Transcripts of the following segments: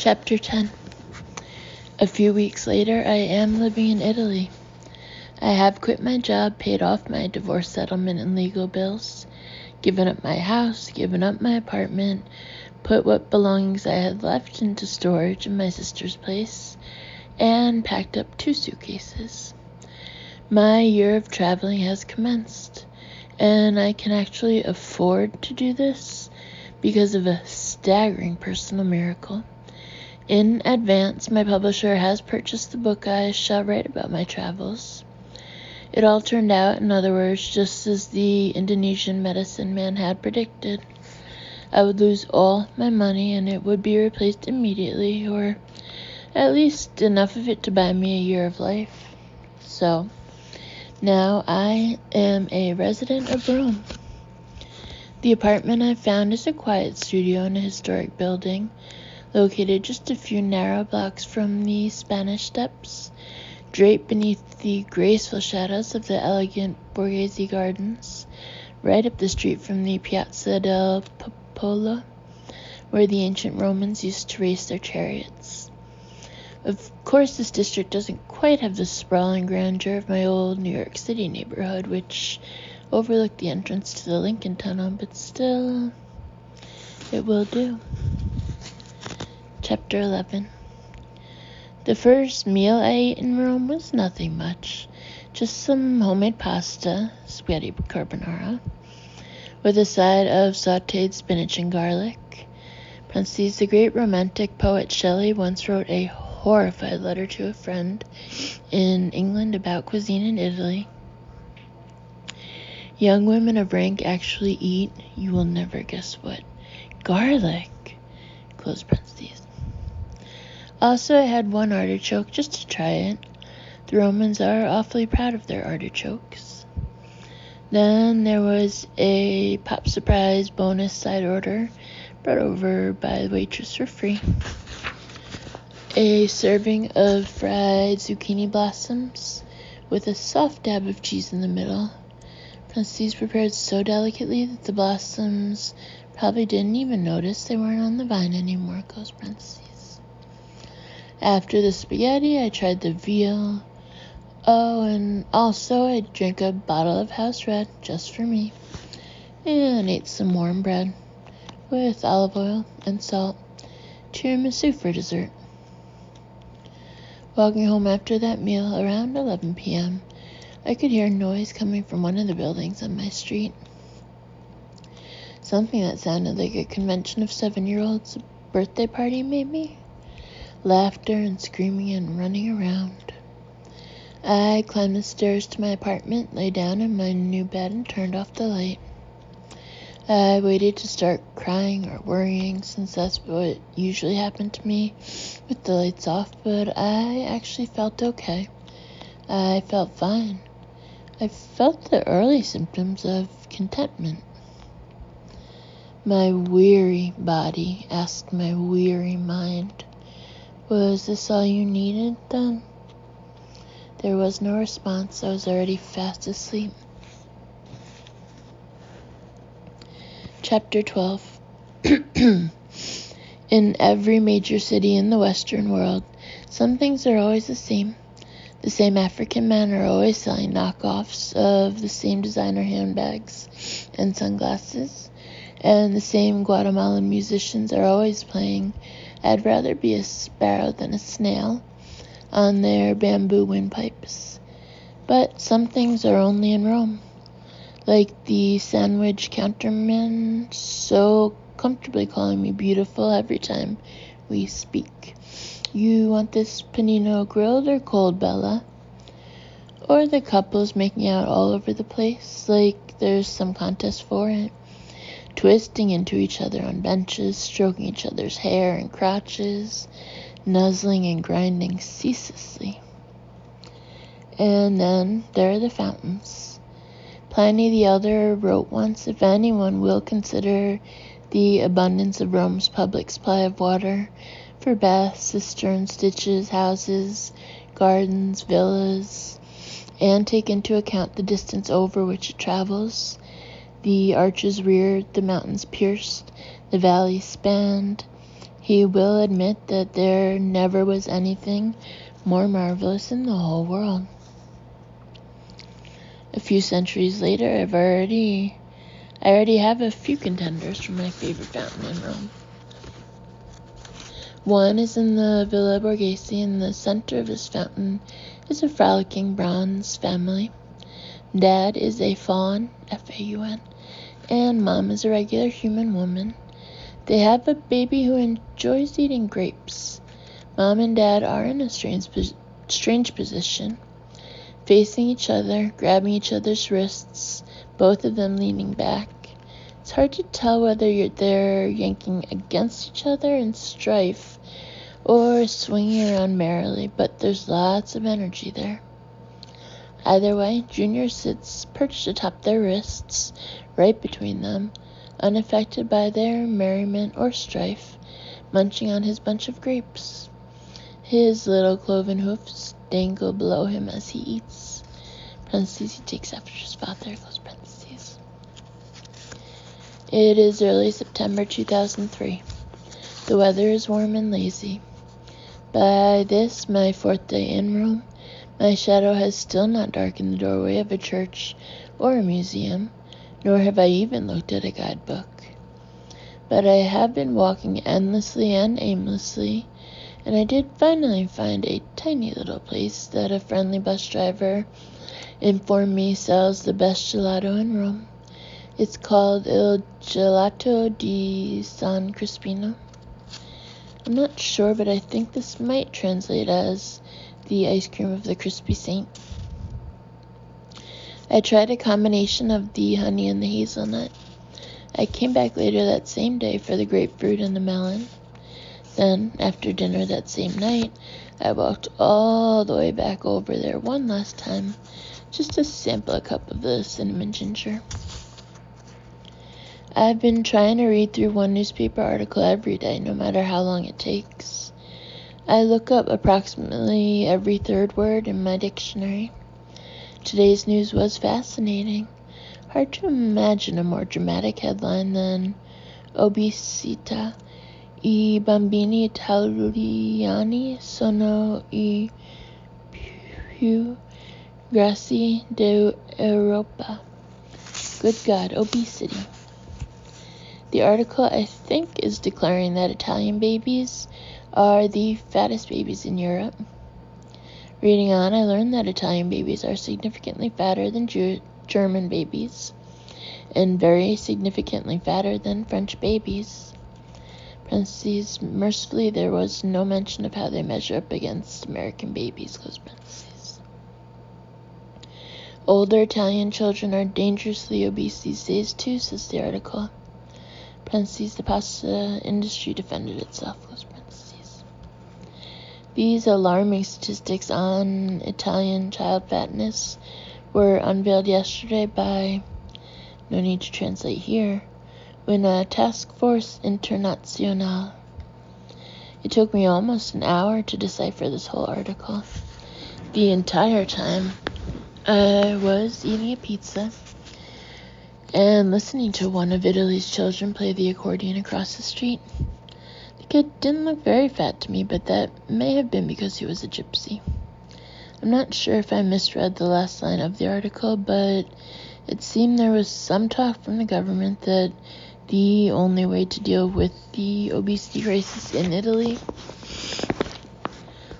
Chapter 10. A few weeks later, I am living in Italy. I have quit my job, paid off my divorce settlement and legal bills, given up my house, given up my apartment, put what belongings I had left into storage in my sister's place, and packed up 2 suitcases. My year of traveling has commenced, and I can actually afford to do this because of a staggering personal miracle. In advance, my publisher has purchased the book I shall write about my travels. It all turned out, in other words, just as the Indonesian medicine man had predicted. I would lose all my money and it would be replaced immediately, or at least enough of it to buy me a year of life. So, now I am a resident of Rome. The apartment I found is a quiet studio in a historic building, located just a few narrow blocks from the Spanish Steps, draped beneath the graceful shadows of the elegant Borghese gardens, right up the street from the Piazza del Popolo, where the ancient Romans used to race their chariots. Of course, this district doesn't quite have the sprawling grandeur of my old New York City neighborhood, which overlooked the entrance to the Lincoln Tunnel, but still, it will do. Chapter 11. The first meal I ate in Rome was nothing much, just some homemade pasta, spaghetti carbonara, with a side of sautéed spinach and garlic. Parentheses, the great romantic poet Shelley once wrote a horrified letter to a friend in England about cuisine in Italy. Young women of rank actually eat, you will never guess what, garlic, close parentheses. Also, I had 1 artichoke just to try it. The Romans are awfully proud of their artichokes. Then there was a pop surprise bonus side order brought over by the waitress for free. A serving of fried zucchini blossoms with a soft dab of cheese in the middle. These prepared so delicately that the blossoms probably didn't even notice they weren't on the vine anymore, close parentheses. After the spaghetti, I tried the veal. Oh, and also I drank a bottle of house red just for me, and ate some warm bread with olive oil and salt, tiramisu for dessert. Walking home after that meal around 11 p.m., I could hear noise coming from one of the buildings on my street. Something that sounded like a convention of 7-year-olds, a birthday party maybe? Laughter and screaming and running around. I climbed the stairs to my apartment, lay down in my new bed, and turned off the light. I waited to start crying or worrying, since that's what usually happened to me with the lights off, but I actually felt okay. I felt fine. I felt the early symptoms of contentment. My weary body asked my weary mind, was this all you needed, then? There was no response. I was already fast asleep. Chapter 12. In every major city in the Western world, some things are always the same. The same African men are always selling knockoffs of the same designer handbags and sunglasses, and the same Guatemalan musicians are always playing I'd Rather Be a Sparrow Than a Snail on their bamboo windpipes. But some things are only in Rome, like the sandwich counterman so comfortably calling me beautiful every time we speak. You want this panino grilled or cold, Bella? Or the couples making out all over the place, like there's some contest for it, twisting into each other on benches, stroking each other's hair and crotches, nuzzling and grinding ceaselessly. And then there are the fountains. Pliny the Elder wrote once, if anyone will consider the abundance of Rome's public supply of water, for baths, cisterns, ditches, houses, gardens, villas, and take into account the distance over which it travels, the arches reared, the mountains pierced, the valleys spanned, he will admit that there never was anything more marvelous in the whole world. A few centuries later, I already have a few contenders for my favorite fountain in Rome. One is in the Villa Borghese. In the center of this fountain is a frolicking bronze family. Dad is a faun, F-A-U-N, and Mom is a regular human woman. They have a baby who enjoys eating grapes. Mom and Dad are in a strange position, facing each other, grabbing each other's wrists, both of them leaning back. It's hard to tell whether they're yanking against each other in strife or swinging around merrily, but there's lots of energy there. Either way, Junior sits perched atop their wrists, right between them, unaffected by their merriment or strife, munching on his bunch of grapes. His little cloven hoofs dangle below him as he eats. He takes after his father, close parentheses. It is early September 2003. The weather is warm and lazy. By this, my 4th day in Rome, my shadow has still not darkened the doorway of a church or a museum, nor have I even looked at a guidebook. But I have been walking endlessly and aimlessly, and I did finally find a tiny little place that a friendly bus driver informed me sells the best gelato in Rome. It's called Il Gelato di San Crispino. I'm not sure, but I think this might translate as the ice cream of the crispy saint. I tried a combination of the honey and the hazelnut. I came back later that same day for the grapefruit and the melon. Then, after dinner that same night, I walked all the way back over there one last time, just to sample a cup of the cinnamon ginger. I've been trying to read through one newspaper article every day, no matter how long it takes. I look up approximately every third word in my dictionary. Today's news was fascinating. Hard to imagine a more dramatic headline than Obesità. I bambini italiani sono I più grassi d'Europa. Good God, obesity. The article, I think, is declaring that Italian babies are the fattest babies in Europe. Reading on, I learned that Italian babies are significantly fatter than German babies, and very significantly fatter than French babies. Parentheses, mercifully, there was no mention of how they measure up against American babies, close parentheses. Older Italian children are dangerously obese these days, too, says the article. Parentheses, the pasta industry defended itself, close parentheses. These alarming statistics on Italian child fatness were unveiled yesterday by, no need to translate here, when a task force internazionale. It took me almost an hour to decipher this whole article. The entire time I was eating a pizza and listening to one of Italy's children play the accordion across the street. The kid didn't look very fat to me, but that may have been because he was a gypsy. I'm not sure if I misread the last line of the article, but it seemed there was some talk from the government that the only way to deal with the obesity crisis in Italy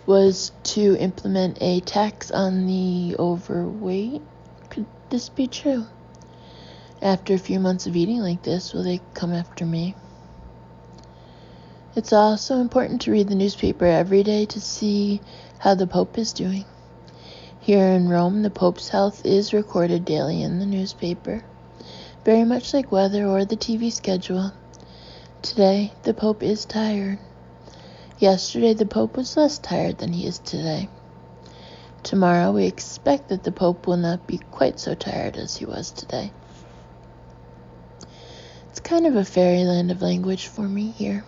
was to implement a tax on the overweight. Could this be true? After a few months of eating like this, will they come after me? It's also important to read the newspaper every day to see how the Pope is doing. Here in Rome, the Pope's health is recorded daily in the newspaper, very much like weather or the TV schedule. Today, the Pope is tired. Yesterday, the Pope was less tired than he is today. Tomorrow, we expect that the Pope will not be quite so tired as he was today. It's kind of a fairyland of language for me here.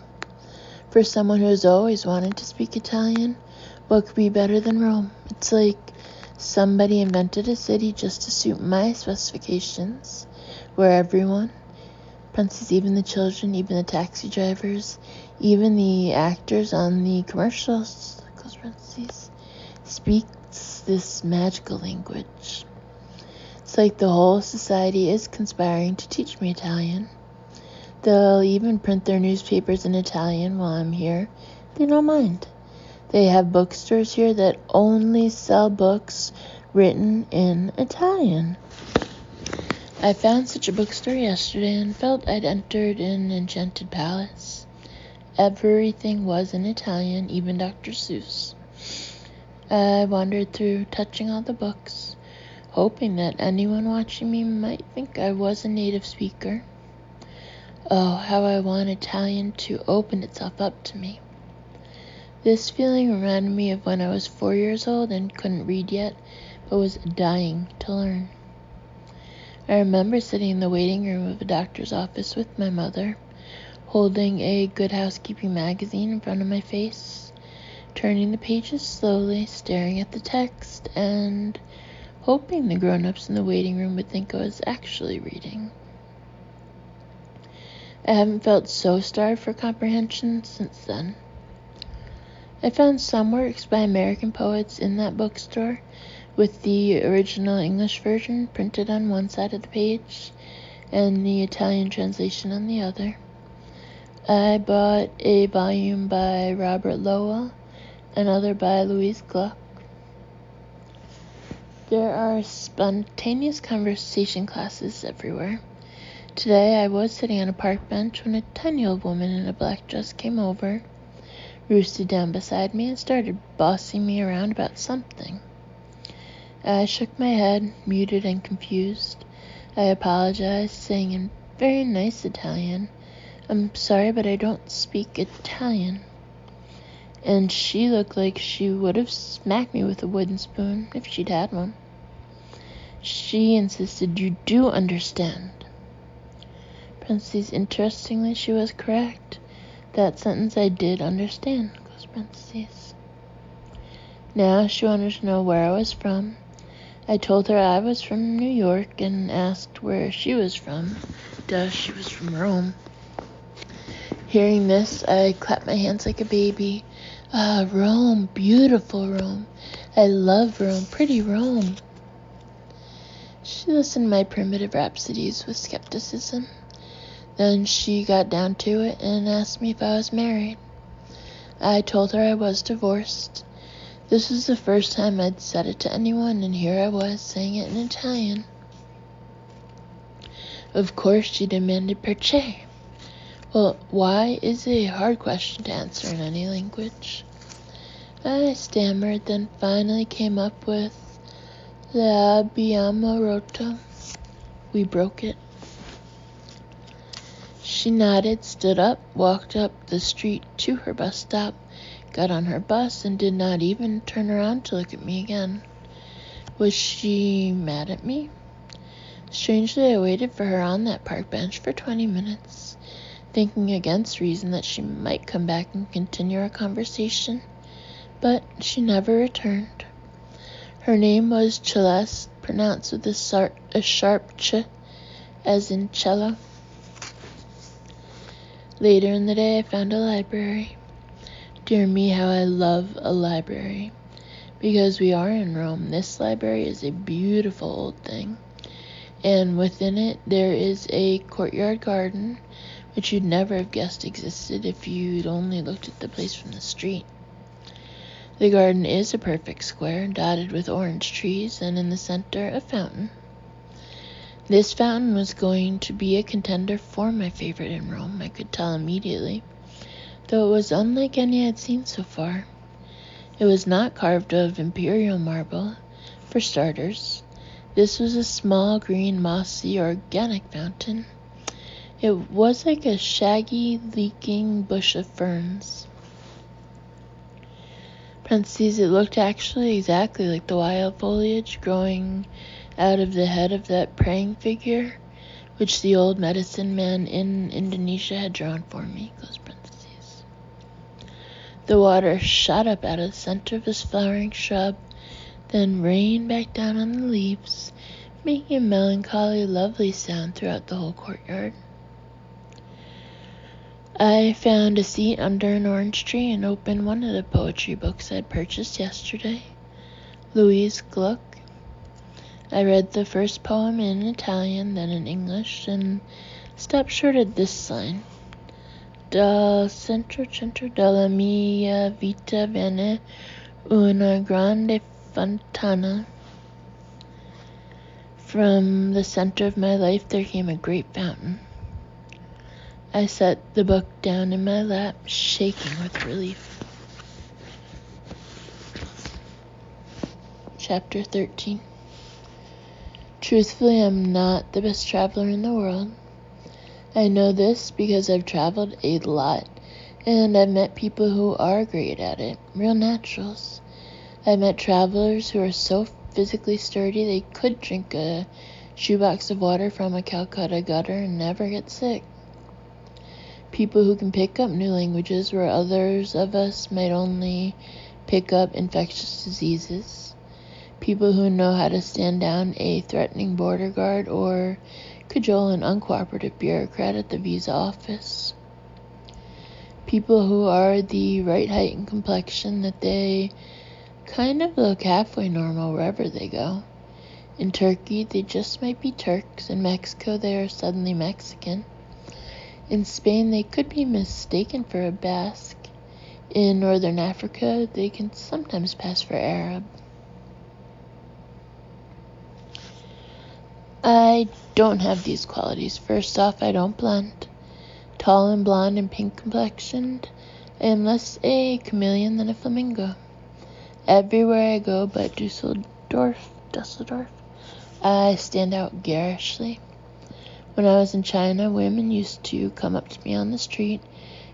For someone who has always wanted to speak Italian, what could be better than Rome? It's like somebody invented a city just to suit my specifications, where everyone, Parentheses, even the children, even the taxi drivers, even the actors on the commercials, close parentheses, speaks this magical language. It's like the whole society is conspiring to teach me Italian. They'll even print their newspapers in Italian while I'm here. They don't mind. They have bookstores here that only sell books written in Italian. I found such a bookstore yesterday and felt I'd entered an enchanted palace. Everything was in Italian, even Dr. Seuss. I wandered through, touching all the books, hoping that anyone watching me might think I was a native speaker. Oh, how I want Italian to open itself up to me. This feeling reminded me of when I was 4 years old and couldn't read yet, but was dying to learn. I remember sitting in the waiting room of a doctor's office with my mother, holding a Good Housekeeping magazine in front of my face, turning the pages slowly, staring at the text, and hoping the grown-ups in the waiting room would think I was actually reading. I haven't felt so starved for comprehension since then. I found some works by American poets in that bookstore, with the original English version printed on one side of the page and the Italian translation on the other. I bought a volume by Robert Lowell, another by Louise Gluck. There are spontaneous conversation classes everywhere. Today I was sitting on a park bench when a tiny old woman in a black dress came over, roosted down beside me, and started bossing me around about something. I shook my head, muted and confused. I apologized, saying in very nice Italian, "I'm sorry, but I don't speak Italian." And she looked like she would have smacked me with a wooden spoon if she'd had one. She insisted, "You do understand." Parentheses, interestingly, she was correct. That sentence I did understand, close parentheses. Now she wanted to know where I was from. I told her I was from New York and asked where she was from. Duh, she was from Rome. Hearing this, I clapped my hands like a baby. Ah, Rome, beautiful Rome. I love Rome, pretty Rome. She listened to my primitive rhapsodies with skepticism. Then she got down to it and asked me if I was married. I told her I was divorced. This was the first time I'd said it to anyone, and here I was saying it in Italian. Of course, she demanded perché. Well, why is a hard question to answer in any language. I stammered, then finally came up with l'abbiamo rotto. We broke it. She nodded, stood up, walked up the street to her bus stop, got on her bus, and did not even turn around to look at me again. Was she mad at me? Strangely, I waited for her on that park bench for 20 minutes, thinking against reason that she might come back and continue our conversation, but she never returned. Her name was Celeste, pronounced with a sharp ch, as in cello. Later in the day, I found a library. Dear me, how I love a library. Because we are in Rome, this library is a beautiful old thing. And within it, there is a courtyard garden, which you'd never have guessed existed if you'd only looked at the place from the street. The garden is a perfect square, dotted with orange trees, and in the center, a fountain. This fountain was going to be a contender for my favorite in Rome, I could tell immediately, though it was unlike any I'd seen so far. It was not carved of imperial marble, for starters. This was a small, green, mossy, organic fountain. It was like a shaggy, leaking bush of ferns. Parentheses, it looked actually exactly like the wild foliage growing out of the head of that praying figure, which the old medicine man in Indonesia had drawn for me, close parentheses. The water shot up out of the center of this flowering shrub, then rained back down on the leaves, making a melancholy, lovely sound throughout the whole courtyard. I found a seat under an orange tree and opened one of the poetry books I'd purchased yesterday, Louise Gluck. I read the first poem in Italian, then in English, and stopped short at this line. Dal centro della mia vita venne una grande fontana. From the center of my life there came a great fountain. I set the book down in my lap, shaking with relief. Chapter 13. Truthfully, I'm not the best traveler in the world. I know this because I've traveled a lot, and I've met people who are great at it, real naturals. I've met travelers who are so physically sturdy they could drink a shoebox of water from a Calcutta gutter and never get sick. People who can pick up new languages where others of us might only pick up infectious diseases. People who know how to stand down a threatening border guard or cajole an uncooperative bureaucrat at the visa office. People who are the right height and complexion that they kind of look halfway normal wherever they go. In Turkey, they just might be Turks. In Mexico, they are suddenly Mexican. In Spain, they could be mistaken for a Basque. In Northern Africa, they can sometimes pass for Arab. I don't have these qualities. First off, I don't blend. Tall and blonde and pink complexioned, I am less a chameleon than a flamingo. Everywhere I go but Dusseldorf, I stand out garishly. When I was in China, women used to come up to me on the street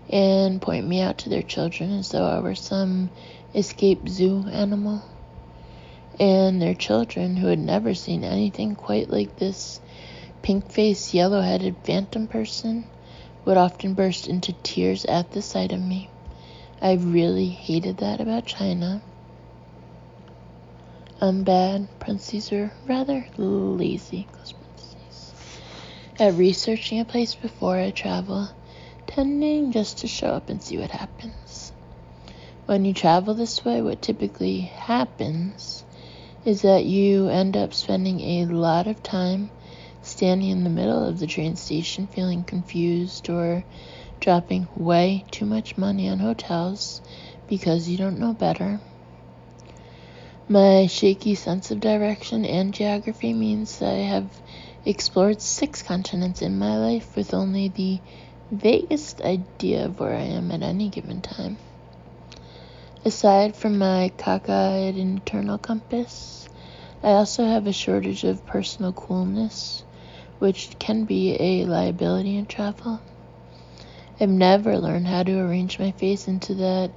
and point me out to their children as though I were some escaped zoo animal. And their children, who had never seen anything quite like this pink-faced, yellow-headed phantom person, would often burst into tears at the sight of me. I really hated that about China. I'm bad. Parentheses are rather lazy. Close parentheses. At researching a place before I travel, tending just to show up and see what happens. When you travel this way, what typically happens is that you end up spending a lot of time standing in the middle of the train station feeling confused or dropping way too much money on hotels because you don't know better. My shaky sense of direction and geography means that I have explored 6 continents in my life with only the vaguest idea of where I am at any given time. Aside from my cockeyed internal compass, I also have a shortage of personal coolness, which can be a liability in travel. I've never learned how to arrange my face into that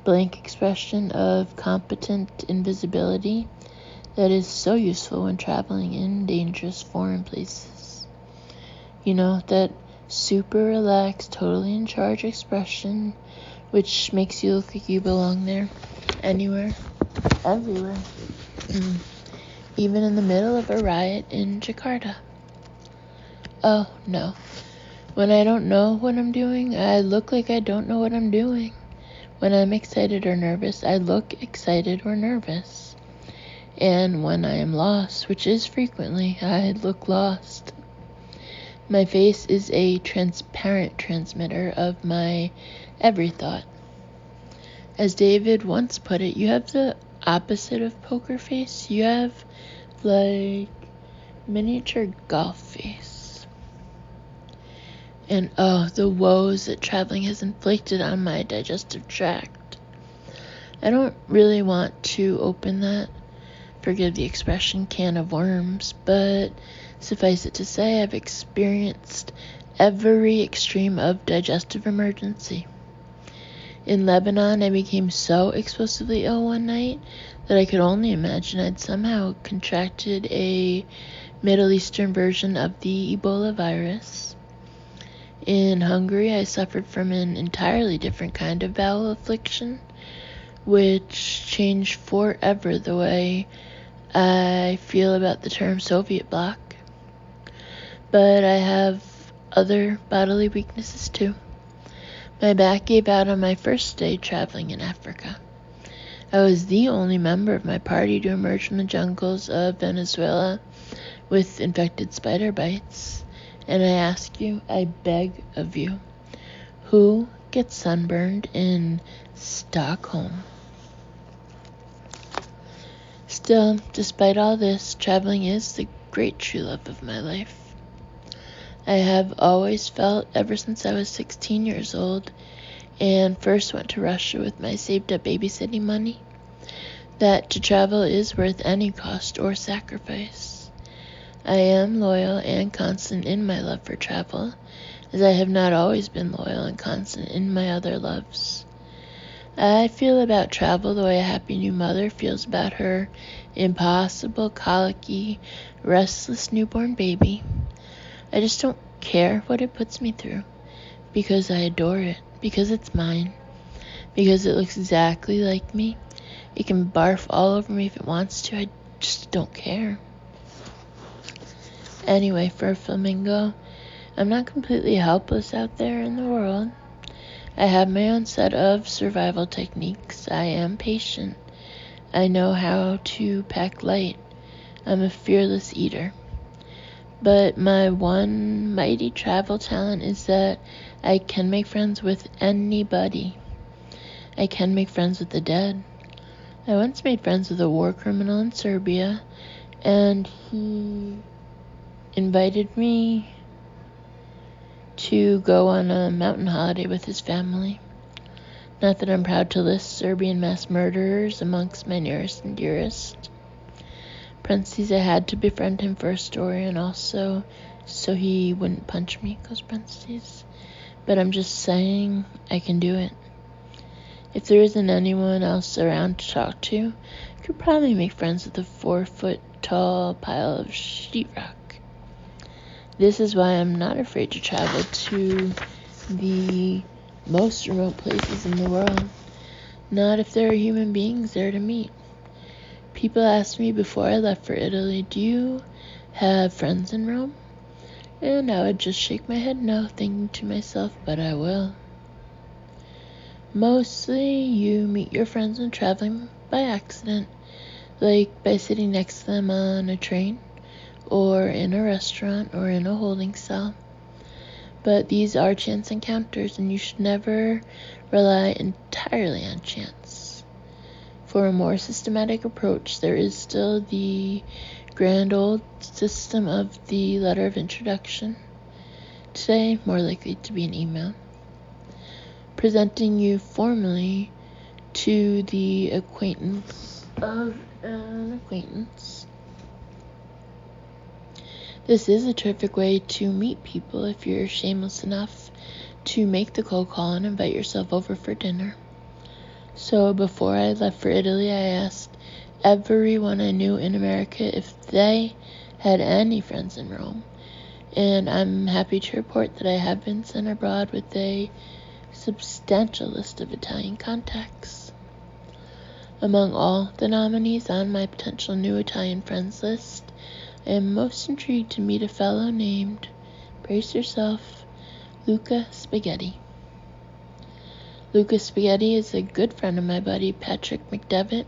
blank expression of competent invisibility that is so useful when traveling in dangerous foreign places. You know, that super relaxed, totally in charge expression which makes you look like you belong there, anywhere, everywhere, even in the middle of a riot in Jakarta. Oh, no. When I don't know what I'm doing, I look like I don't know what I'm doing. When I'm excited or nervous, I look excited or nervous. And when I am lost, which is frequently, I look lost. My face is a transparent transmitter of my every thought. As David once put it, you have the opposite of poker face. You have, like, miniature golf face. And oh, the woes that traveling has inflicted on my digestive tract. I don't really want to open that, forgive the expression, can of worms, but suffice it to say, I've experienced every extreme of digestive emergency. In Lebanon, I became so explosively ill one night that I could only imagine I'd somehow contracted a Middle Eastern version of the Ebola virus. In Hungary, I suffered from an entirely different kind of bowel affliction, which changed forever the way I feel about the term Soviet bloc. But I have other bodily weaknesses too. My back gave out on my first day traveling in Africa. I was the only member of my party to emerge from the jungles of Venezuela with infected spider bites. And I ask you, I beg of you, who gets sunburned in Stockholm? Still, despite all this, traveling is the great true love of my life. I have always felt, ever since I was 16 years old and first went to Russia with my saved-up babysitting money, that to travel is worth any cost or sacrifice. I am loyal and constant in my love for travel, as I have not always been loyal and constant in my other loves. I feel about travel the way a happy new mother feels about her impossible, colicky, restless newborn baby. I just don't care what it puts me through, because I adore it, because it's mine, because it looks exactly like me. It can barf all over me if it wants to. I just don't care. Anyway, for a flamingo, I'm not completely helpless out there in the world. I have my own set of survival techniques. I am patient. I know how to pack light. I'm a fearless eater. But my one mighty travel talent is that I can make friends with anybody. I can make friends with the dead. I once made friends with a war criminal in Serbia, and he invited me to go on a mountain holiday with his family. Not that I'm proud to list Serbian mass murderers amongst my nearest and dearest. Parentheses, I had to befriend him for a story and also so he wouldn't punch me, close parentheses. But I'm just saying I can do it. If there isn't anyone else around to talk to, I could probably make friends with a 4-foot-tall pile of sheetrock. This is why I'm not afraid to travel to the most remote places in the world. Not if there are human beings there to meet. People asked me before I left for Italy, do you have friends in Rome? And I would just shake my head no, thinking to myself, but I will. Mostly you meet your friends when traveling by accident, like by sitting next to them on a train, or in a restaurant, or in a holding cell. But these are chance encounters, and you should never rely entirely on chance. For a more systematic approach, there is still the grand old system of the letter of introduction. Today, more likely to be an email, presenting you formally to the acquaintance of an acquaintance. This is a terrific way to meet people if you're shameless enough to make the cold call and invite yourself over for dinner. So before I left for Italy, I asked everyone I knew in America if they had any friends in Rome, and I'm happy to report that I have been sent abroad with a substantial list of Italian contacts. Among all the nominees on my potential new Italian friends list, I am most intrigued to meet a fellow named, brace yourself, Luca Spaghetti. Luca Spaghetti is a good friend of my buddy Patrick McDevitt,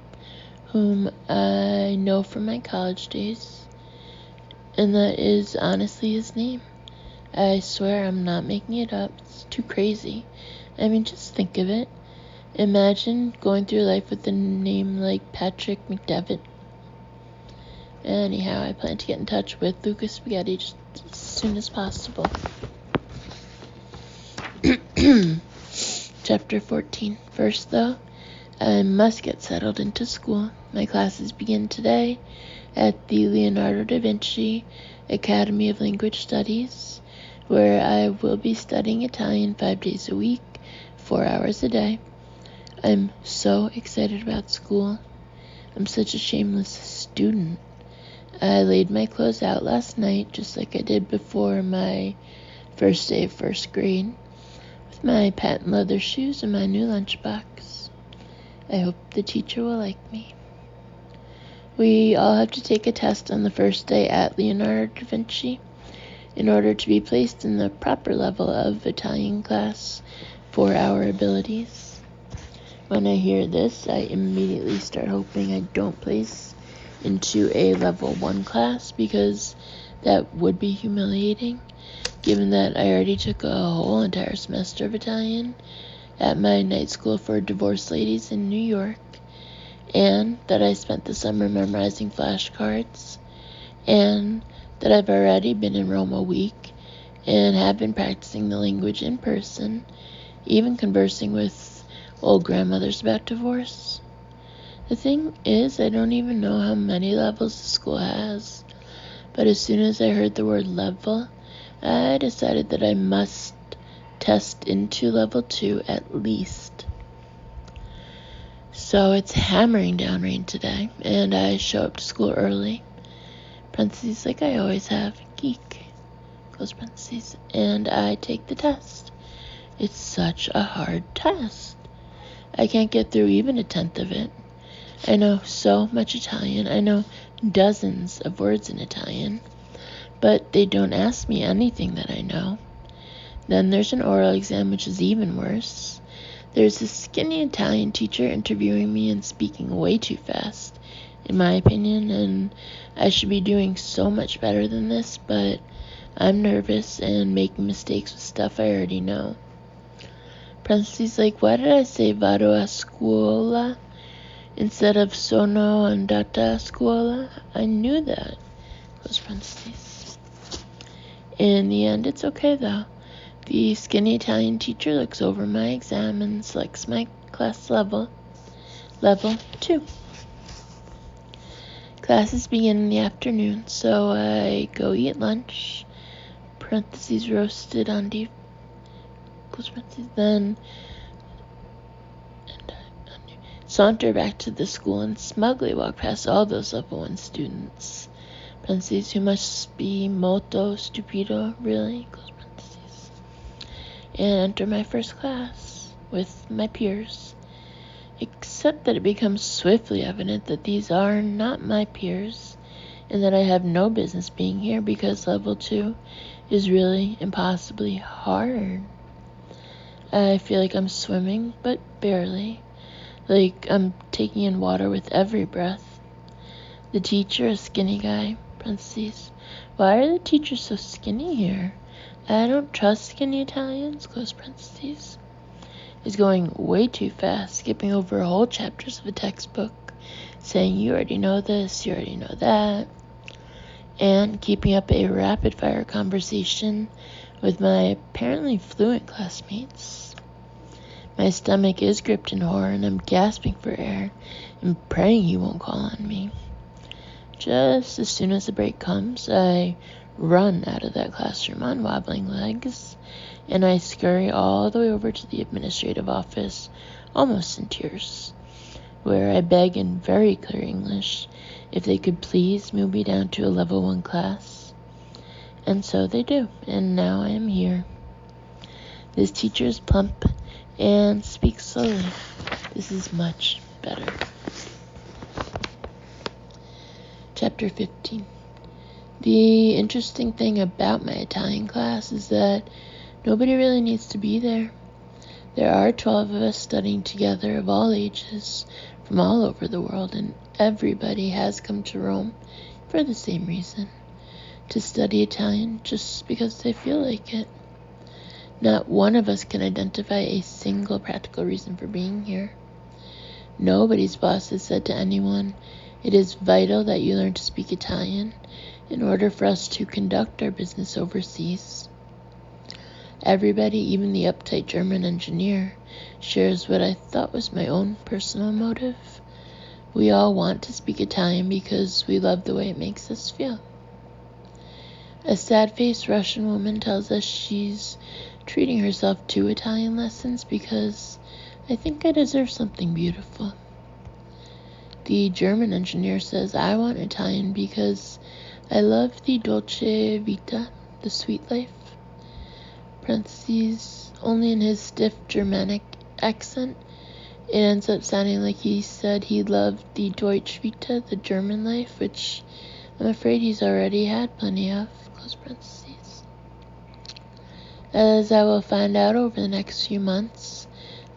whom I know from my college days, and that is honestly his name. I swear I'm not making it up. It's too crazy. I mean, just think of it. Imagine going through life with a name like Patrick McDevitt. Anyhow, I plan to get in touch with Lucas Spaghetti just as soon as possible. Chapter 14. First, though, I must get settled into school. My classes begin today at the Leonardo da Vinci Academy of Language Studies, where I will be studying Italian 5 days a week, 4 hours a day. I'm so excited about school. I'm such a shameless student. I laid my clothes out last night, just like I did before my first day of first grade, with my patent leather shoes and my new lunchbox. I hope the teacher will like me. We all have to take a test on the first day at Leonardo da Vinci in order to be placed in the proper level of Italian class 4-hour abilities. When I hear this, I immediately start hoping I don't place into a level 1 class, because that would be humiliating, given that I already took a whole entire semester of Italian at my night school for divorced ladies in New York, and that I spent the summer memorizing flashcards, and that I've already been in Rome a week and have been practicing the language in person, even conversing with old grandmothers about divorce. The thing is, I don't even know how many levels the school has, but as soon as I heard the word level, I decided that I must test into level 2 at least. So it's hammering down rain today, and I show up to school early, parentheses like I always have, geek, close parentheses, and I take the test. It's such a hard test. I can't get through even a tenth of it. I know so much Italian. I know dozens of words in Italian, but they don't ask me anything that I know. Then there's an oral exam, which is even worse. There's a skinny Italian teacher interviewing me and speaking way too fast, in my opinion, and I should be doing so much better than this, but I'm nervous and making mistakes with stuff I already know. Parentheses like, why did I say vado a scuola instead of sono andata a scuola? I knew that. Close parentheses. In the end, it's okay though. The skinny Italian teacher looks over my exam and selects my class level 2. Classes begin in the afternoon, so I go eat lunch, parentheses roasted on deep, close parentheses, then saunter back to the school and smugly walk past all those level 1 students, parentheses, who must be molto stupido, really, close parentheses, and enter my first class with my peers, except that it becomes swiftly evident that these are not my peers, and that I have no business being here because level 2 is really impossibly hard. I feel like I'm swimming, but barely, like I'm taking in water with every breath. The teacher, a skinny guy, parentheses, why are the teachers so skinny here? I don't trust skinny Italians, close parentheses, is going way too fast, skipping over whole chapters of a textbook, saying you already know this, you already know that, and keeping up a rapid-fire conversation with my apparently fluent classmates. My stomach is gripped in horror, and I'm gasping for air and praying he won't call on me. Just as soon as the break comes, I run out of that classroom on wobbling legs, and I scurry all the way over to the administrative office, almost in tears, where I beg in very clear English if they could please move me down to a level 1 class. And so they do, and now I am here. This teacher is plump and speaks slowly. This is much better. Chapter 15. The interesting thing about my Italian class is that nobody really needs to be there. There are 12 of us studying together of all ages from all over the world, and everybody has come to Rome for the same reason, to study Italian just because they feel like it. Not one of us can identify a single practical reason for being here. Nobody's boss has said to anyone, it is vital that you learn to speak Italian in order for us to conduct our business overseas. Everybody, even the uptight German engineer, shares what I thought was my own personal motive. We all want to speak Italian because we love the way it makes us feel. A sad-faced Russian woman tells us she's treating herself to Italian lessons because I think I deserve something beautiful. The German engineer says I want Italian because I love the dolce vita, the sweet life. Parentheses, only in his stiff Germanic accent, it ends up sounding like he said he loved the Deutsche Vita, the German life, which I'm afraid he's already had plenty of, close parentheses. As I will find out over the next few months,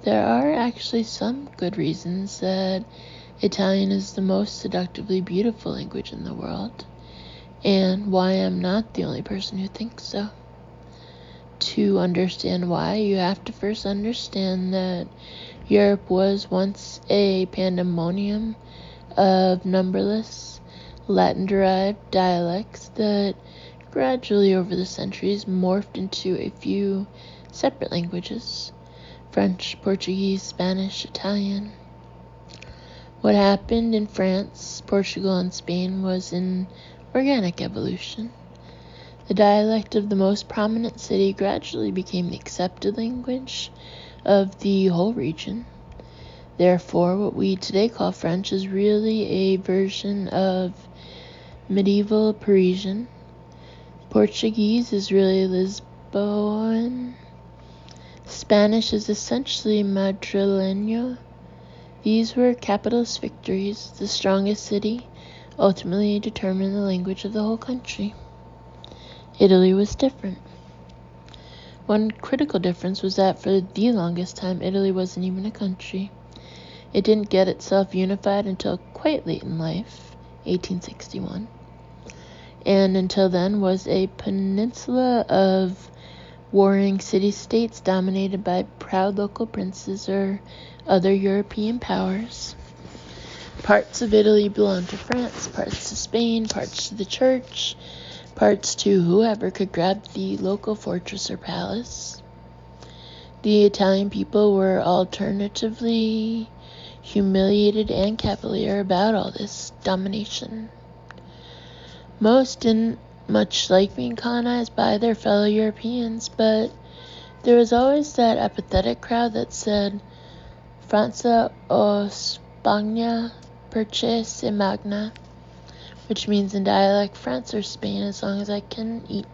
there are actually some good reasons that Italian is the most seductively beautiful language in the world, and why I'm not the only person who thinks so. To understand why, you have to first understand that Europe was once a pandemonium of numberless Latin-derived dialects that gradually over the centuries morphed into a few separate languages: French, Portuguese, Spanish, Italian. What happened in France, Portugal, and Spain was an organic evolution. The dialect of the most prominent city gradually became the accepted language of the whole region. Therefore, what we today call French is really a version of medieval Parisian. Portuguese is really Lisboan. Spanish is essentially Madrileño. These were capitalist victories. The strongest city ultimately determined the language of the whole country. Italy was different. One critical difference was that for the longest time, Italy wasn't even a country. It didn't get itself unified until quite late in life, 1861. And until then was a peninsula of warring city-states dominated by proud local princes or other European powers. Parts of Italy belonged to France, parts to Spain, parts to the church, parts to whoever could grab the local fortress or palace. The Italian people were alternatively humiliated and cavalier about all this domination. Most didn't much like being colonized by their fellow Europeans, but there was always that apathetic crowd that said, Francia o Spagna perché se magna, which means in dialect, France or Spain, as long as I can eat.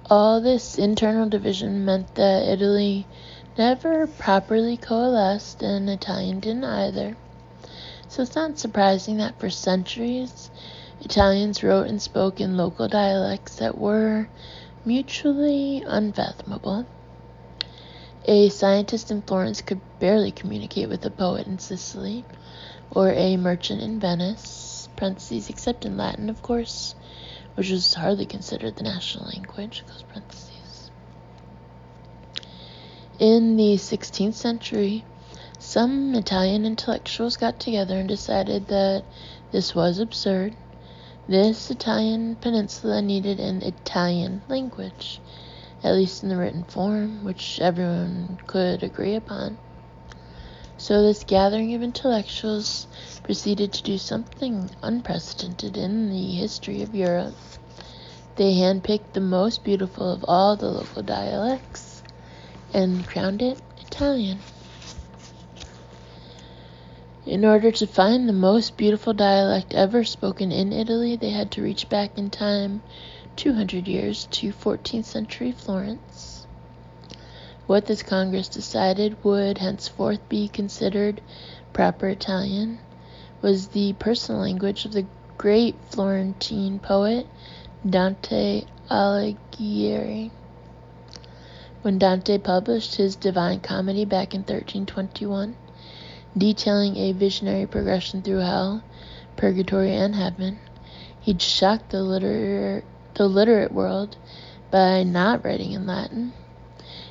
All this internal division meant that Italy never properly coalesced, and Italian didn't either. So it's not surprising that for centuries, Italians wrote and spoke in local dialects that were mutually unfathomable. A scientist in Florence could barely communicate with a poet in Sicily, or a merchant in Venice, parentheses, except in Latin, of course, which was hardly considered the national language, close parentheses. In the 16th century, some Italian intellectuals got together and decided that this was absurd. This Italian peninsula needed an Italian language, at least in the written form, which everyone could agree upon. So this gathering of intellectuals proceeded to do something unprecedented in the history of Europe. They handpicked the most beautiful of all the local dialects and crowned it Italian. In order to find the most beautiful dialect ever spoken in Italy, they had to reach back in time 200 years to 14th century Florence. What this Congress decided would henceforth be considered proper Italian was the personal language of the great Florentine poet Dante Alighieri. When Dante published his Divine Comedy back in 1321, detailing a visionary progression through hell, purgatory, and heaven, he'd shocked the literate world by not writing in Latin.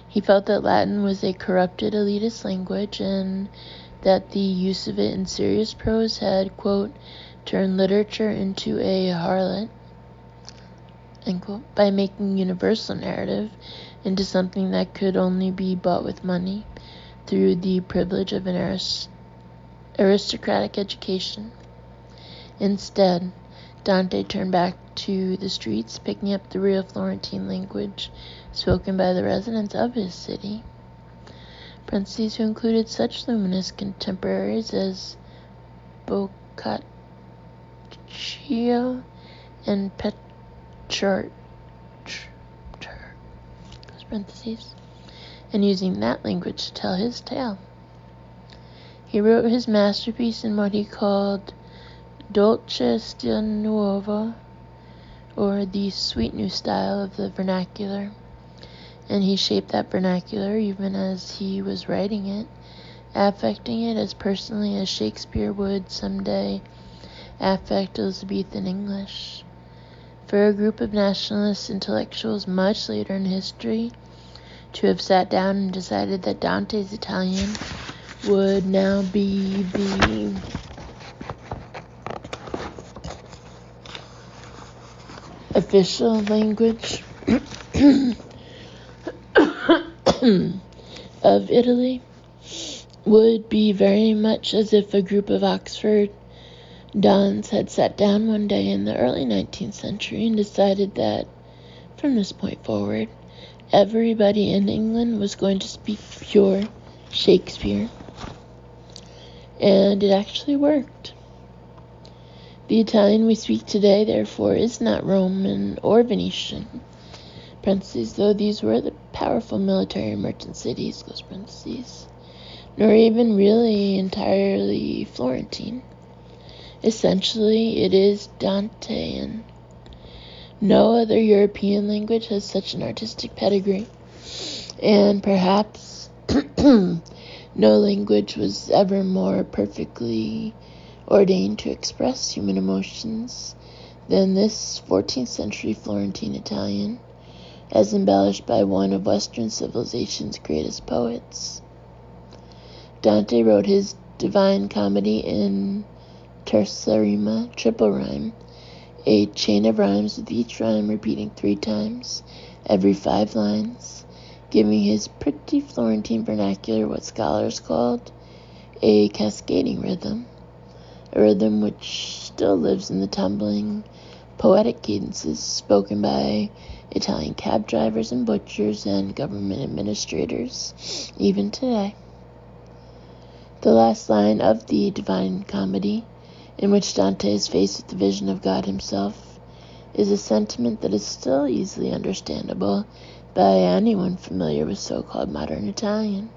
He felt that Latin was a corrupted elitist language and that the use of it in serious prose had, quote, turned literature into a harlot, end quote, by making universal narrative into something that could only be bought with money through the privilege of an aristocratic education. Instead, Dante turned back to the streets, picking up the real Florentine language spoken by the residents of his city, parentheses, who included such luminous contemporaries as Boccaccio and Petrarch, parentheses, and using that language to tell his tale. He wrote his masterpiece in what he called Dolce Stil Nuovo, or the sweet new style of the vernacular. and he shaped that vernacular even as he was writing it, affecting it as personally as Shakespeare would someday affect Elizabethan English. For a group of nationalist intellectuals much later in history to have sat down and decided that Dante's Italian would now be the official language of Italy would be very much as if a group of Oxford dons had sat down one day in the early 19th century and decided that, from this point forward, everybody in England was going to speak pure Shakespeare. And it actually worked. The Italian we speak today, therefore, is not Roman or Venetian, parentheses, though these were the powerful military and merchant cities, close parentheses, nor even really entirely Florentine. Essentially, it is Dantean. No other European language has such an artistic pedigree, and perhaps no language was ever more perfectly ordained to express human emotions than this 14th century Florentine Italian, as embellished by one of Western civilization's greatest poets. Dante wrote his Divine Comedy in terza rima, triple rhyme, a chain of rhymes with each rhyme repeating 3 times every 5 lines, giving his pretty Florentine vernacular what scholars called a cascading rhythm, a rhythm which still lives in the tumbling, poetic cadences spoken by Italian cab drivers and butchers and government administrators, even today. The last line of the Divine Comedy, in which Dante is faced with the vision of God himself, is a sentiment that is still easily understandable by anyone familiar with so-called modern Italian.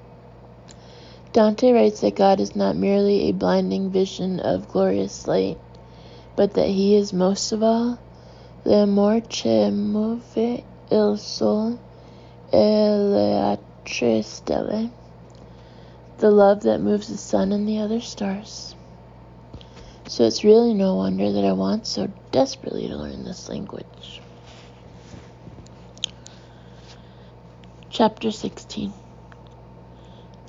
Dante writes that God is not merely a blinding vision of glorious light, but that he is most of all l'amor che muove il sol e le altre stelle, the love that moves the sun and the other stars. So it's really no wonder that I want so desperately to learn this language. Chapter 16.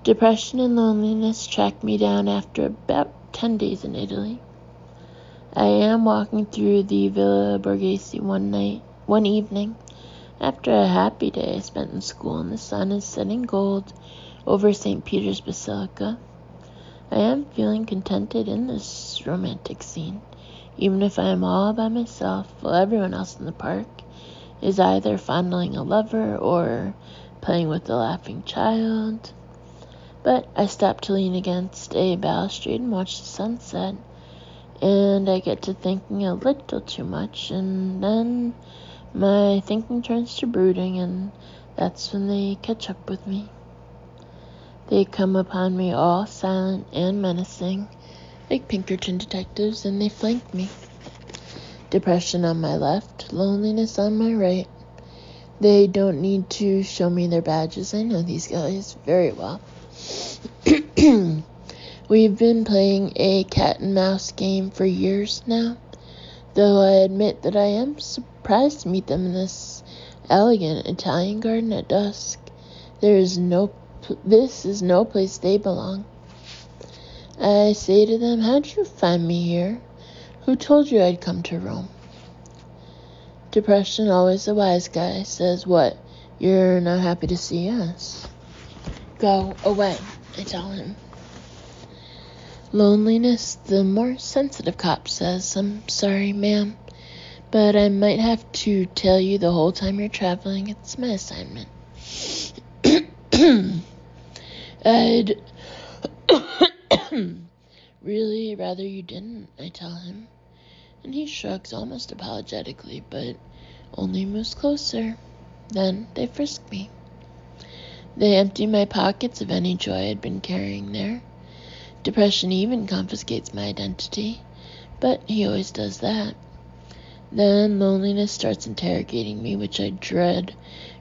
Depression and loneliness tracked me down after about 10 days in Italy. I am walking through the Villa Borghese one evening, after a happy day I spent in school, and the sun is setting gold over St. Peter's Basilica. I am feeling contented in this romantic scene, even if I am all by myself while everyone else in the park is either fondling a lover or playing with a laughing child. But I stop to lean against a balustrade and watch the sunset, and I get to thinking a little too much, and then my thinking turns to brooding, and that's when they catch up with me. They come upon me all silent and menacing, like Pinkerton detectives, and they flank me. Depression on my left, loneliness on my right. They don't need to show me their badges. I know these guys very well. We've been playing a cat and mouse game for years now, though I admit that I am surprised to meet them in this elegant Italian garden at dusk. This is no place they belong. I say to them, "How'd you find me here? Who told you I'd come to Rome?" Depression, always a wise guy, says, "What, you're not happy to see us?" "Go away," I tell him. Loneliness, the more sensitive cop, says, "I'm sorry, ma'am, but I might have to tell you the whole time you're traveling. It's my assignment." "I'd really rather you didn't," I tell him, and he shrugs almost apologetically, but only moves closer. Then they frisk me. They empty my pockets of any joy I'd been carrying there. Depression even confiscates my identity, but he always does that. Then loneliness starts interrogating me, which I dread,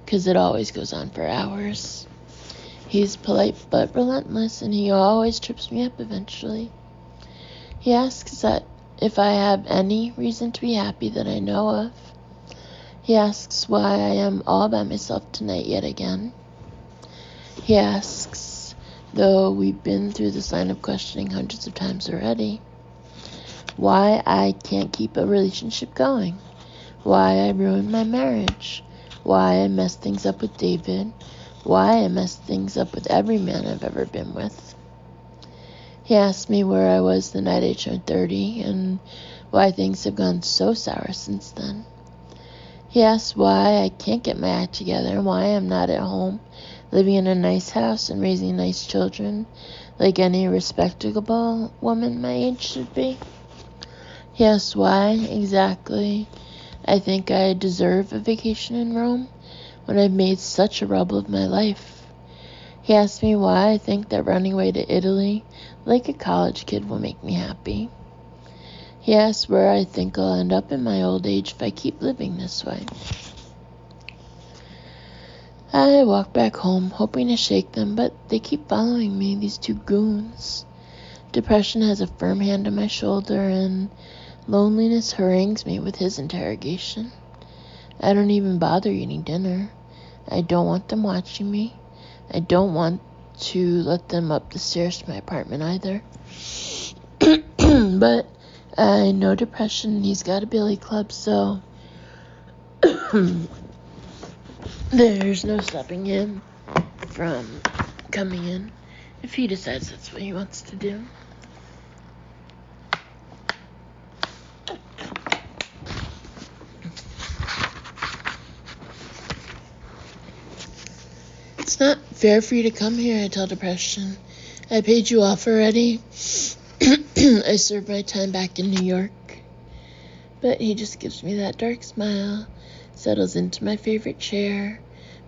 because it always goes on for hours. He's polite but relentless, and he always trips me up eventually. He asks that if I have any reason to be happy that I know of. He asks why I am all by myself tonight yet again. He asks, though we've been through this line of questioning hundreds of times already, why I can't keep a relationship going, why I ruined my marriage, why I messed things up with David, why I messed things up with every man I've ever been with. He asked me where I was the night I turned 30 and why things have gone so sour since then. He asked why I can't get my act together and why I'm not at home, living in a nice house and raising nice children like any respectable woman my age should be. He asked why exactly I think I deserve a vacation in Rome when I've made such a rubble of my life. He asked me why I think that running away to Italy like a college kid will make me happy. He asked where I think I'll end up in my old age if I keep living this way. I walk back home, hoping to shake them, but they keep following me, these two goons. Depression has a firm hand on my shoulder, and loneliness harangues me with his interrogation. I don't even bother eating dinner. I don't want them watching me. I don't want to let them up the stairs to my apartment either. But I know depression, and he's got a billy club, so there's no stopping him from coming in if he decides that's what he wants to do. It's not fair for you to come here, I tell depression. I paid you off already. I served my time back in New York. But he just gives me that dark smile, settles into my favorite chair,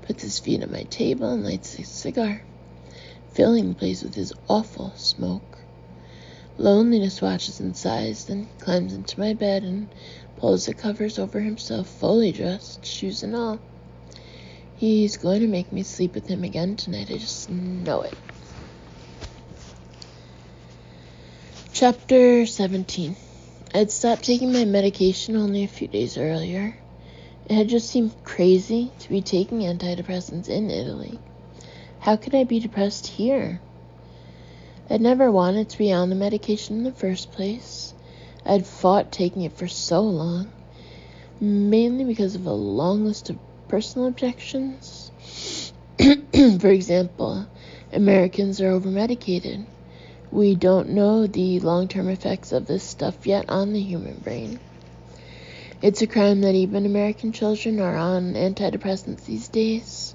puts his feet on my table and lights a cigar, filling the place with his awful smoke. Loneliness watches and sighs, then climbs into my bed and pulls the covers over himself, fully dressed, shoes and all. He's going to make me sleep with him again tonight, I just know it. Chapter 17. I'd stopped taking my medication only a few days earlier. It had just seemed crazy to be taking antidepressants in Italy. How could I be depressed here? I'd never wanted to be on the medication in the first place. I'd fought taking it for so long, mainly because of a long list of personal objections. For example, Americans are over-medicated. We don't know the long-term effects of this stuff yet on the human brain. It's a crime that even American children are on antidepressants these days.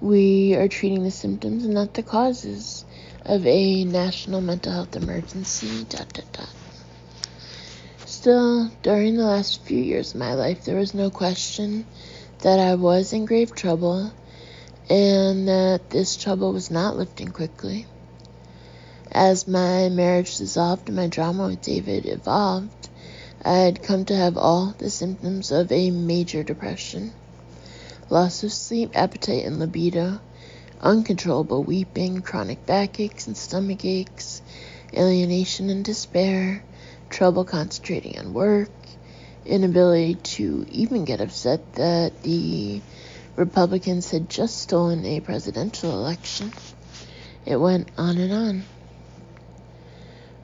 We are treating the symptoms and not the causes of a national mental health emergency. ... Still, during the last few years of my life, there was no question that I was in grave trouble and that this trouble was not lifting quickly. As my marriage dissolved and my drama with David evolved, I had come to have all the symptoms of a major depression. Loss of sleep, appetite, and libido, uncontrollable weeping, chronic backaches and stomach aches, alienation and despair, trouble concentrating on work, inability to even get upset that the Republicans had just stolen a presidential election. It went on and on.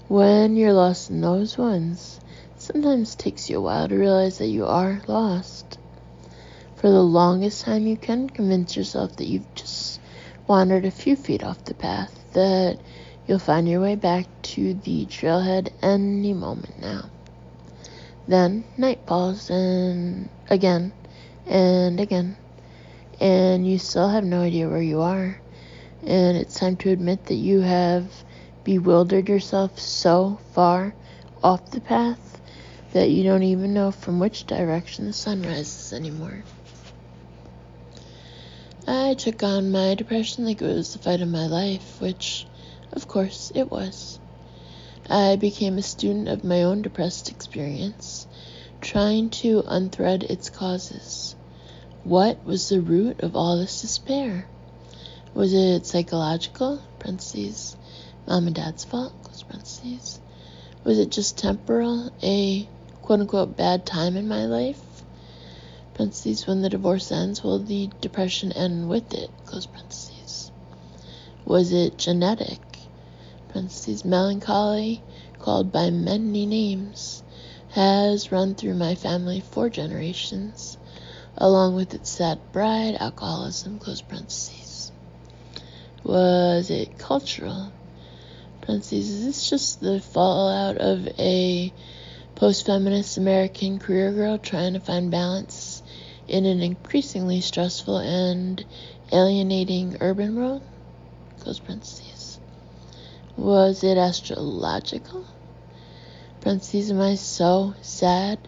When you're lost in those ones, it sometimes takes you a while to realize that you are lost. For the longest time, you can convince yourself that you've just wandered a few feet off the path, that you'll find your way back to the trailhead any moment now. Then night falls, and again, and you still have no idea where you are, and it's time to admit that you have bewildered yourself so far off the path that you don't even know from which direction the sun rises anymore. I took on my depression like it was the fight of my life, which, of course, it was. I became a student of my own depressed experience, trying to unthread its causes. What was the root of all this despair? Was it psychological? Parentheses. Mom and dad's fault? Close parentheses. Was it just temporal? A quote-unquote bad time in my life? Parentheses. When the divorce ends, will the depression end with it? Close parentheses. Was it genetic? Parentheses. Melancholy, called by many names, has run through my family 4 generations, along with its sad bride, alcoholism, close parentheses. Was it cultural? Parentheses. Is this just the fallout of a post-feminist American career girl trying to find balance in an increasingly stressful and alienating urban world? Close parentheses. Was it astrological? Parentheses. Am I so sad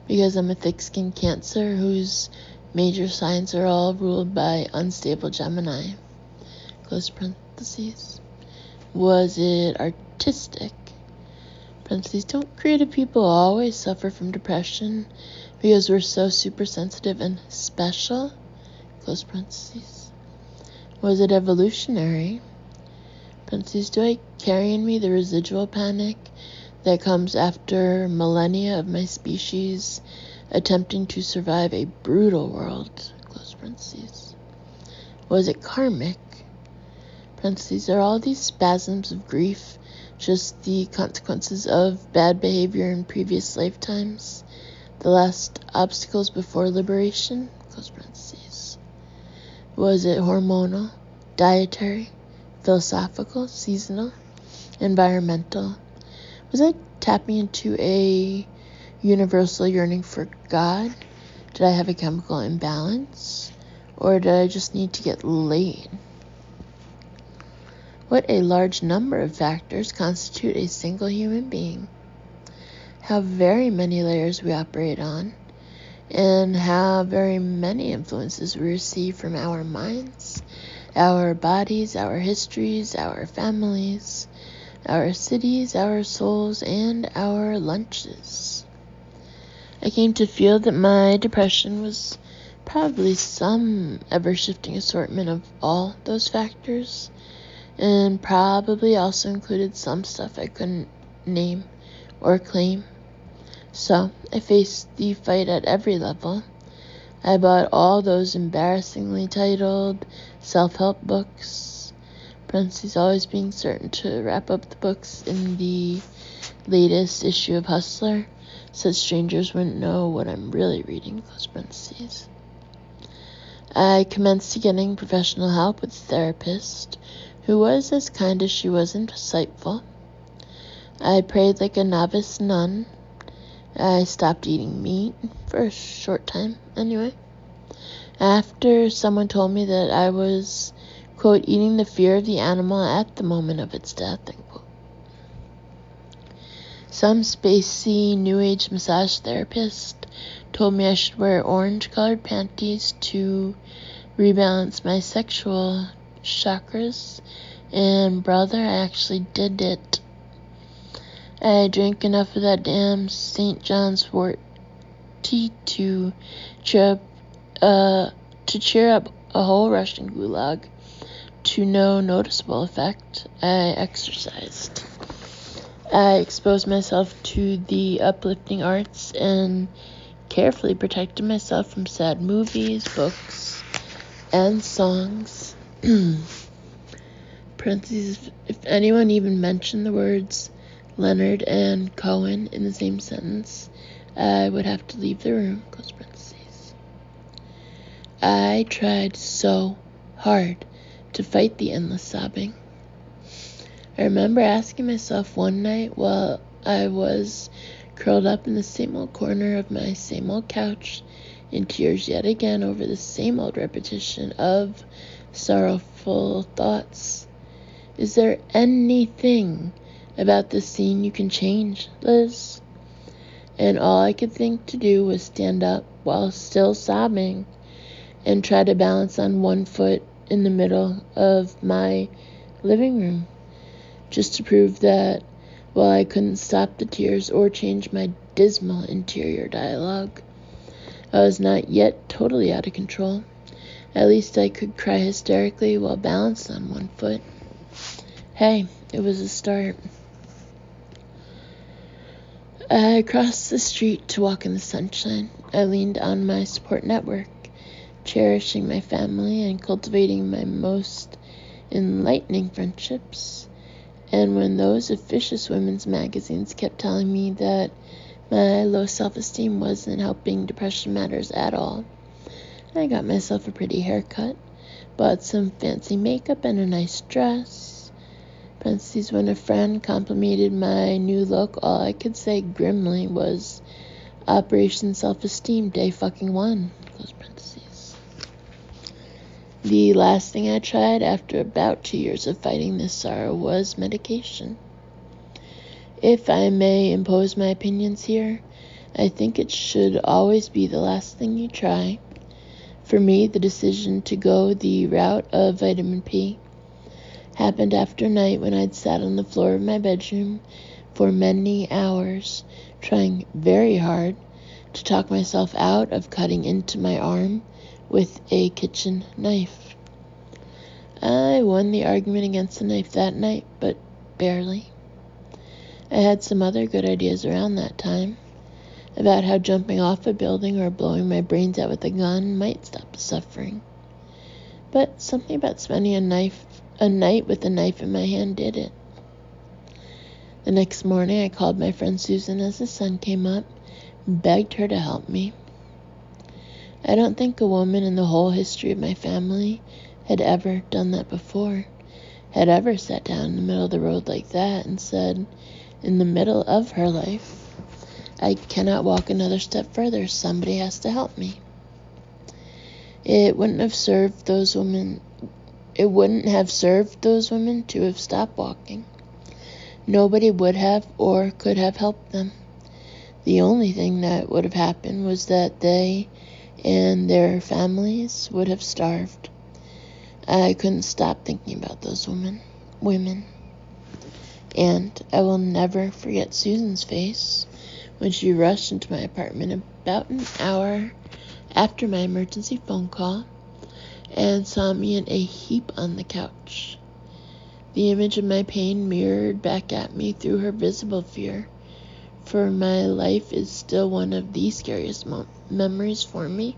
because I'm a thick-skinned Cancer whose major signs are all ruled by unstable Gemini? Close parentheses. Was it artistic? Parentheses. Don't creative people always suffer from depression because we're so super sensitive and special? Close parentheses. Was it evolutionary? Parentheses. Do I carry in me the residual panic that comes after millennia of my species attempting to survive a brutal world? Close parentheses. Was it karmic? Parentheses. Are all these spasms of grief just the consequences of bad behavior in previous lifetimes? The last obstacles before liberation? Close parentheses. Was it hormonal, dietary, philosophical, seasonal, environmental? Was I tapping into a universal yearning for God? Did I have a chemical imbalance? Or did I just need to get laid? What a large number of factors constitute a single human being. How very many layers we operate on, and how very many influences we receive from our minds, our bodies, our histories, our families, our cities, our souls, and our lunches. I came to feel that my depression was probably some ever-shifting assortment of all those factors, and probably also included some stuff I couldn't name or claim. So I faced the fight at every level. I bought all those embarrassingly titled self-help books, parentheses, always being certain to wrap up the books in the latest issue of Hustler, so strangers wouldn't know what I'm really reading, close parentheses. I commenced getting professional help with a therapist who was as kind as she was insightful. I prayed like a novice nun. I stopped eating meat for a short time, anyway, after someone told me that I was, quote, eating the fear of the animal at the moment of its death, end quote. Some spacey New Age massage therapist told me I should wear orange-colored panties to rebalance my sexual chakras, and brother, I actually did it. I drank enough of that damn St. John's wort tea to cheer up a whole Russian gulag. To no noticeable effect, I exercised. I exposed myself to the uplifting arts and carefully protected myself from sad movies, books, and songs. Parentheses, if anyone even mentioned the words Leonard and Cohen in the same sentence, I would have to leave the room, close parentheses. I tried so hard to fight the endless sobbing. I remember asking myself one night while I was curled up in the same old corner of my same old couch, in tears yet again over the same old repetition of sorrowful thoughts. Is there anything about this scene you can change, Liz? And all I could think to do was stand up while still sobbing and try to balance on one foot in the middle of my living room, just to prove that while I couldn't stop the tears or change my dismal interior dialogue. I was not yet totally out of control. At least I could cry hysterically while balanced on one foot. Hey, it was a start. I crossed the street to walk in the sunshine. I leaned on my support network, cherishing my family and cultivating my most enlightening friendships. And when those officious women's magazines kept telling me that my low self-esteem wasn't helping depression matters at all, I got myself a pretty haircut, bought some fancy makeup and a nice dress. Parentheses, when a friend complimented my new look, all I could say grimly was, Operation Self-Esteem Day fucking 1. Close parentheses. The last thing I tried after about 2 years of fighting this sorrow was medication. If I may impose my opinions here, I think it should always be the last thing you try. For me, the decision to go the route of vitamin P happened after a night when I'd sat on the floor of my bedroom for many hours, trying very hard to talk myself out of cutting into my arm with a kitchen knife. I won the argument against the knife that night, but barely. I had some other good ideas around that time about how jumping off a building or blowing my brains out with a gun might stop the suffering. But something about spending a night with a knife in my hand did it. The next morning, I called my friend Susan as the sun came up and begged her to help me. I don't think a woman in the whole history of my family had ever done that before, had ever sat down in the middle of the road like that and said, in the middle of her life, I cannot walk another step further. Somebody has to help me. It wouldn't have served those women to have stopped walking. Nobody would have or could have helped them. The only thing that would have happened was that they and their families would have starved. I couldn't stop thinking about those women. And I will never forget Susan's face when she rushed into my apartment about an hour after my emergency phone call and saw me in a heap on the couch. The image of my pain mirrored back at me through her visible fear, for my life is still one of the scariest memories for me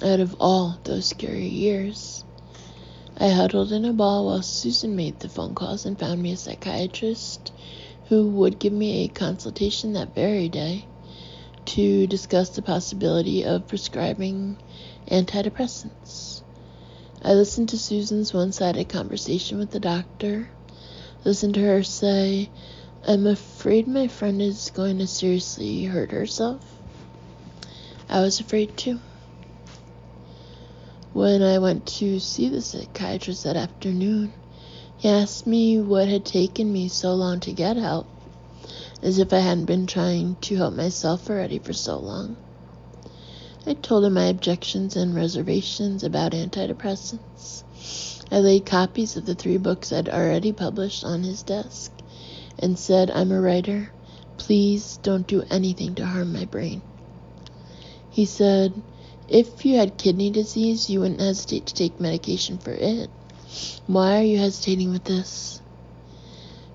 out of all those scary years. I huddled in a ball while Susan made the phone calls and found me a psychiatrist who would give me a consultation that very day to discuss the possibility of prescribing antidepressants. I listened to Susan's one-sided conversation with the doctor, listened to her say, I'm afraid my friend is going to seriously hurt herself. I was afraid too. When I went to see the psychiatrist that afternoon, he asked me what had taken me so long to get help, as if I hadn't been trying to help myself already for so long. I told him my objections and reservations about antidepressants. I laid copies of the 3 books I'd already published on his desk and said, I'm a writer. Please don't do anything to harm my brain. He said, if you had kidney disease, you wouldn't hesitate to take medication for it. Why are you hesitating with this?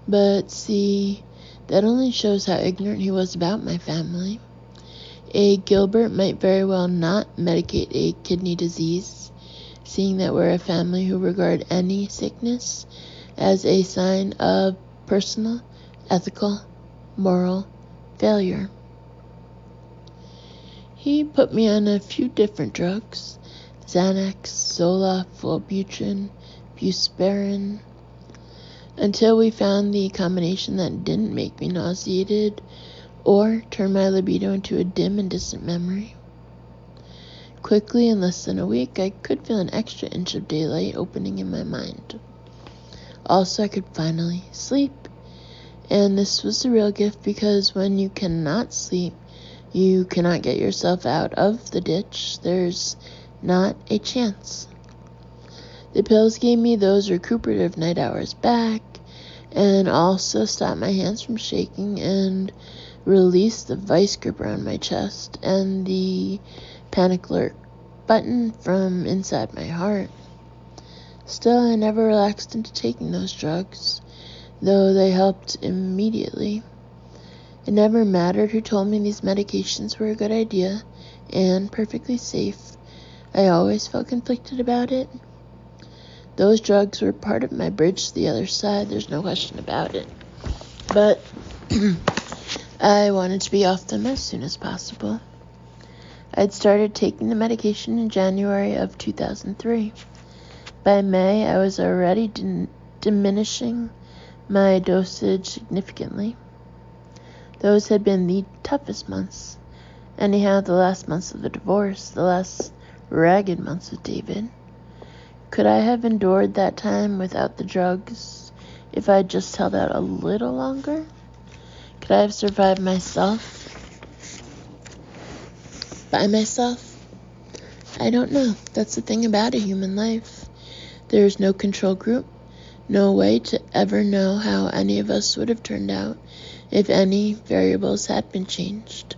But see, that only shows how ignorant he was about my family. A Gilbert might very well not medicate a kidney disease, seeing that we're a family who regard any sickness as a sign of personal, ethical, moral failure. He put me on a few different drugs, Xanax, Zoloft, Wellbutrin, Buspirone, until we found the combination that didn't make me nauseated or turn my libido into a dim and distant memory. Quickly, in less than a week, I could feel an extra inch of daylight opening in my mind. Also, I could finally sleep. And this was the real gift, because when you cannot sleep, you cannot get yourself out of the ditch. There's not a chance. The pills gave me those recuperative night hours back, and also stop my hands from shaking and release the vice grip around my chest and the panic alert button from inside my heart. Still, I never relaxed into taking those drugs, though they helped immediately. It never mattered who told me these medications were a good idea and perfectly safe. I always felt conflicted about it. Those drugs were part of my bridge to the other side, there's no question about it. But I wanted to be off them as soon as possible. I'd started taking the medication in January of 2003. By May, I was already diminishing my dosage significantly. Those had been the toughest months. Anyhow, the last months of the divorce, the last ragged months with David. Could I have endured that time without the drugs if I'd just held out a little longer? Could I have survived myself? By myself? I don't know. That's the thing about a human life. There is no control group, no way to ever know how any of us would have turned out if any variables had been changed.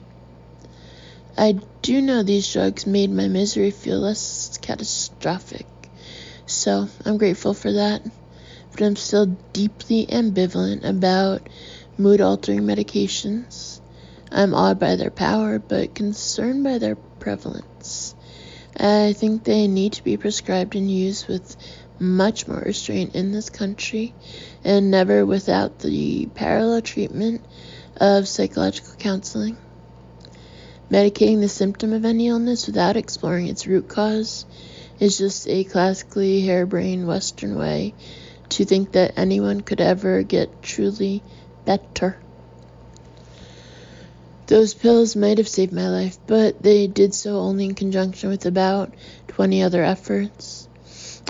I do know these drugs made my misery feel less catastrophic, so I'm grateful for that, but I'm still deeply ambivalent about mood-altering medications. I'm awed by their power, but concerned by their prevalence. I think they need to be prescribed and used with much more restraint in this country, and never without the parallel treatment of psychological counseling. Medicating the symptom of any illness without exploring its root cause is just a classically harebrained Western way to think that anyone could ever get truly better. Those pills might have saved my life, but they did so only in conjunction with about 20 other efforts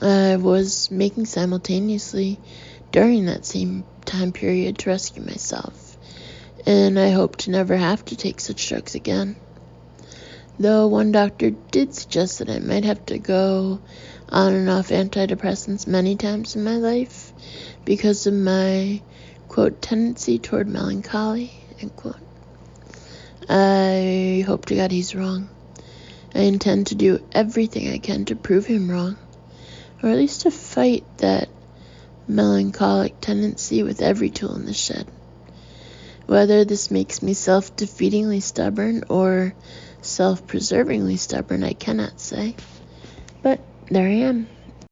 I was making simultaneously during that same time period to rescue myself, and I hope to never have to take such drugs again. Though one doctor did suggest that I might have to go on and off antidepressants many times in my life because of my, quote, tendency toward melancholy, end quote. I hope to God he's wrong. I intend to do everything I can to prove him wrong, or at least to fight that melancholic tendency with every tool in the shed. Whether this makes me self-defeatingly stubborn or self-preservingly stubborn, I cannot say. But there I am.